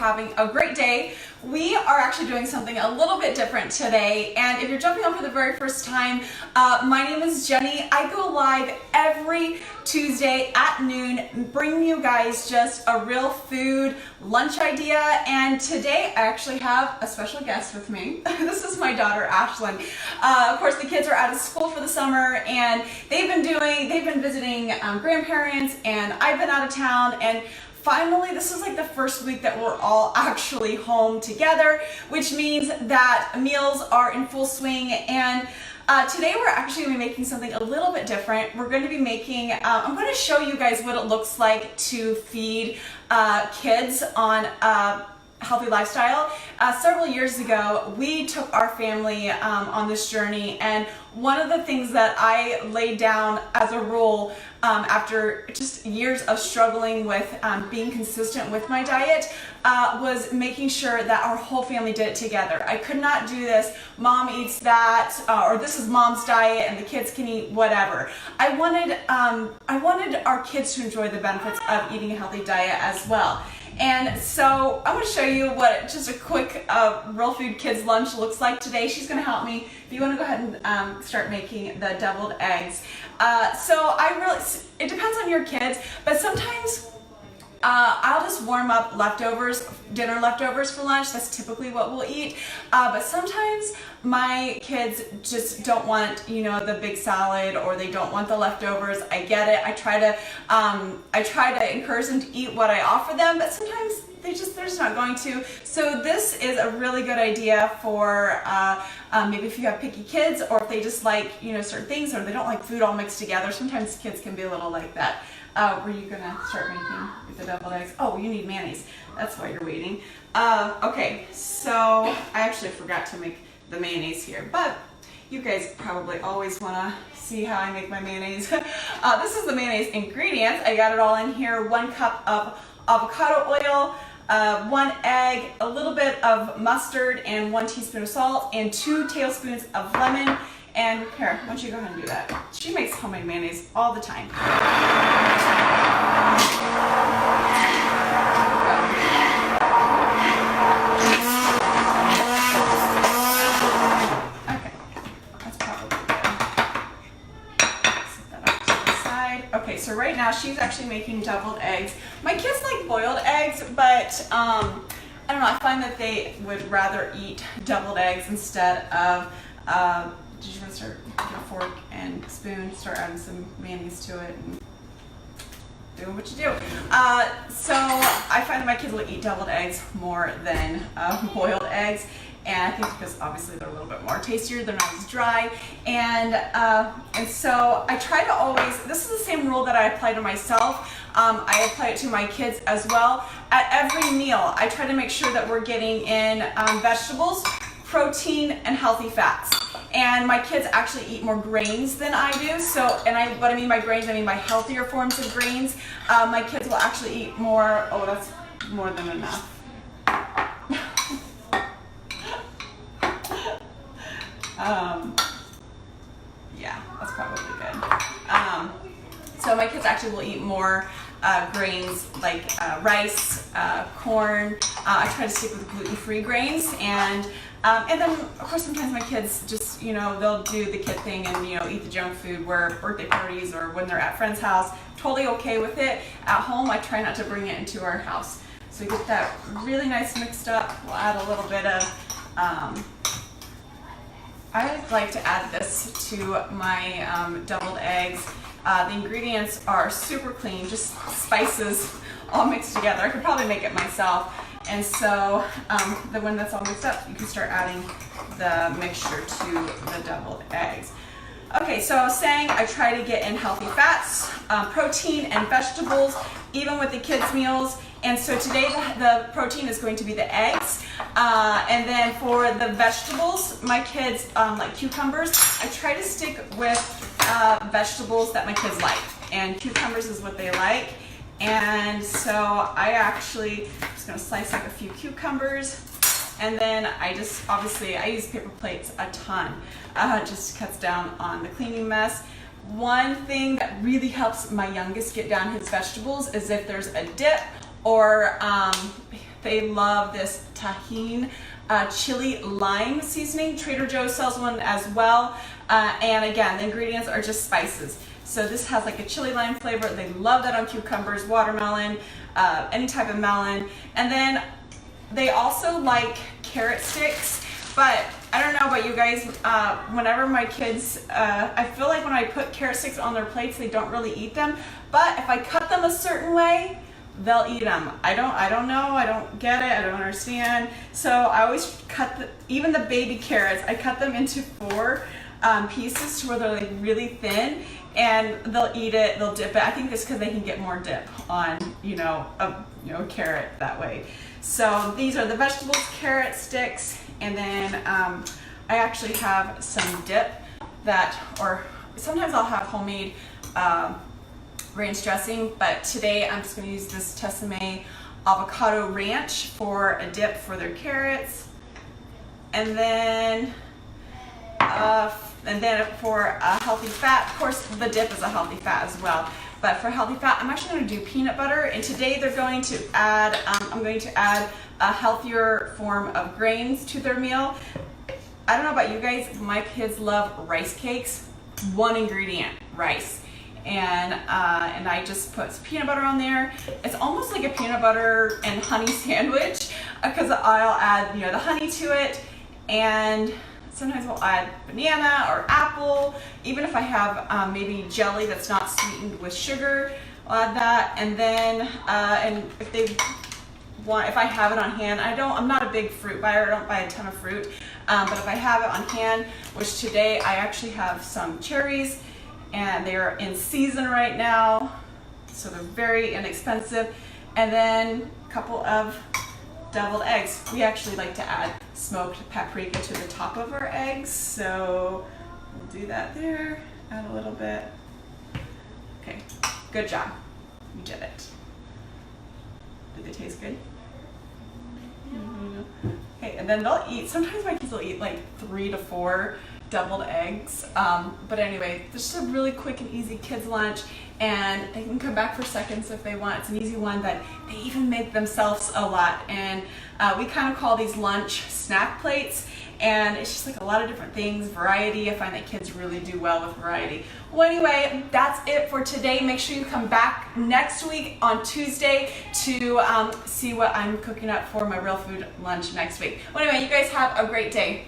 having a great day. We are actually doing something a little bit different today, and if you're jumping on for the very first time, my name is Jenny. I go live every Tuesday at noon, bringing you guys just a real food lunch idea, and today I actually have a special guest with me. This is my daughter, Ashlyn. Of course, the kids are out of school for the summer, and they've been visiting grandparents, and I've been out of town, and finally, this is like the first week that we're all actually home together, which means that meals are in full swing. And today we're actually going to be making something a little bit different. We're going to be making, I'm going to show you guys what it looks like to feed kids on healthy lifestyle. Several years ago, we took our family on this journey, and one of the things that I laid down as a rule after just years of struggling with being consistent with my diet was making sure that our whole family did it together. I could not do this, mom eats that, or this is mom's diet and the kids can eat whatever. I wanted our kids to enjoy the benefits of eating a healthy diet as well. And so I'm going to show you what just a quick Real Food Kids lunch looks like today. She's going to help me. If you want to go ahead and start making the deviled eggs. It depends on your kids, but sometimes I'll just warm up dinner leftovers for lunch. That's typically what we'll eat. But sometimes my kids just don't want, the big salad, or they don't want the leftovers. I get it. I try to encourage them to eat what I offer them, but sometimes they're just not going to. So this is a really good idea for maybe if you have picky kids, or if they just like, certain things, or they don't like food all mixed together. Sometimes kids can be a little like that. Were you gonna start making the deviled eggs? Oh, you need mayonnaise. That's why you're waiting. Okay, so I actually forgot to make the mayonnaise here, but you guys probably always wanna see how I make my mayonnaise. This is the mayonnaise ingredients. I got it all in here. 1 cup of avocado oil, 1 egg, a little bit of mustard, and 1 teaspoon of salt, and 2 tablespoons of lemon. And here, why don't you go ahead and do that? She makes homemade mayonnaise all the time. Okay, that's probably good. Set that up to the side. Okay, so right now she's actually making deviled eggs. My kids like boiled eggs, but I don't know, I find that they would rather eat deviled eggs instead of did you want to start with a fork and spoon, start adding some mayonnaise to it, and doing what you do? So I find that my kids will eat deviled eggs more than boiled eggs, and I think because obviously they're a little bit more tastier, they're not as dry, and so I try to always, this is the same rule that I apply to myself, I apply it to my kids as well. At every meal, I try to make sure that we're getting in vegetables, protein, and healthy fats. And my kids actually eat more grains than I do. So, what I mean by grains, I mean by healthier forms of grains. My kids will actually eat more. Oh, that's more than enough. Yeah, that's probably good. So my kids actually will eat more grains like rice, corn. I try to stick with gluten-free grains, and then of course sometimes my kids just they'll do the kid thing and eat the junk food where birthday parties or when they're at friend's house. Totally okay with it. At home, I try not to bring it into our house. So we get that really nice mixed up. We'll add a little bit of I like to add this to my deviled eggs. The ingredients are super clean, just spices all mixed together. I could probably make it myself. And so when that's all mixed up, you can start adding the mixture to the deviled eggs. Okay, so I was saying I try to get in healthy fats, protein, and vegetables, even with the kids' meals. And so today the protein is going to be the eggs. And then for the vegetables, my kids like cucumbers. I try to stick with vegetables that my kids like. And cucumbers is what they like. And so I actually just going to slice up a few cucumbers, and then I use paper plates a ton. Just cuts down on the cleaning mess. One thing that really helps my youngest get down his vegetables is if there's a dip or they love this Tajin chili lime seasoning. Trader Joe's sells one as well. And again, the ingredients are just spices. So this has like a chili lime flavor. They love that on cucumbers, watermelon, any type of melon. And then they also like carrot sticks, but I don't know about you guys, whenever my kids, I feel like when I put carrot sticks on their plates, they don't really eat them. But if I cut them a certain way, they'll eat them. I don't know, I don't get it, I don't understand. So I always cut, even the baby carrots, I cut them into 4 pieces to where they're like really thin, and they'll eat it, they'll dip it. I think it's because they can get more dip on, a carrot that way. So these are the vegetables, carrot sticks, and then I actually have some dip or sometimes I'll have homemade ranch dressing, but today I'm just going to use this Tessemae avocado ranch for a dip for their carrots, and then for a healthy fat, of course the dip is a healthy fat as well, but for healthy fat I'm actually going to do peanut butter, and today they're going to add, I'm going to add a healthier form of grains to their meal. I don't know about you guys, my kids love rice cakes. 1 ingredient, rice. And I just put some peanut butter on there. It's almost like a peanut butter and honey sandwich, because I'll add the honey to it, and sometimes we'll add banana or apple. Even if I have maybe jelly that's not sweetened with sugar, I'll add that. And then and if I have it on hand, I'm not a big fruit buyer, I don't buy a ton of fruit, but if I have it on hand, which today I actually have some cherries, and they're in season right now, so they're very inexpensive. And then a couple of deviled eggs. We actually like to add smoked paprika to the top of our eggs, so we'll do that there, add a little bit. Okay, good job, you did it. Did they taste good? Okay, and then they'll eat, sometimes my kids will eat like 3 to 4 deviled eggs, but anyway, this is a really quick and easy kids lunch, and they can come back for seconds if they want. It's an easy one that they even make themselves a lot, and we kind of call these lunch snack plates, and it's just like a lot of different things, variety. I find that kids really do well with variety. Well, anyway, that's it for today. Make sure you come back next week on Tuesday to see what I'm cooking up for my real food lunch next week. Well, anyway, you guys have a great day.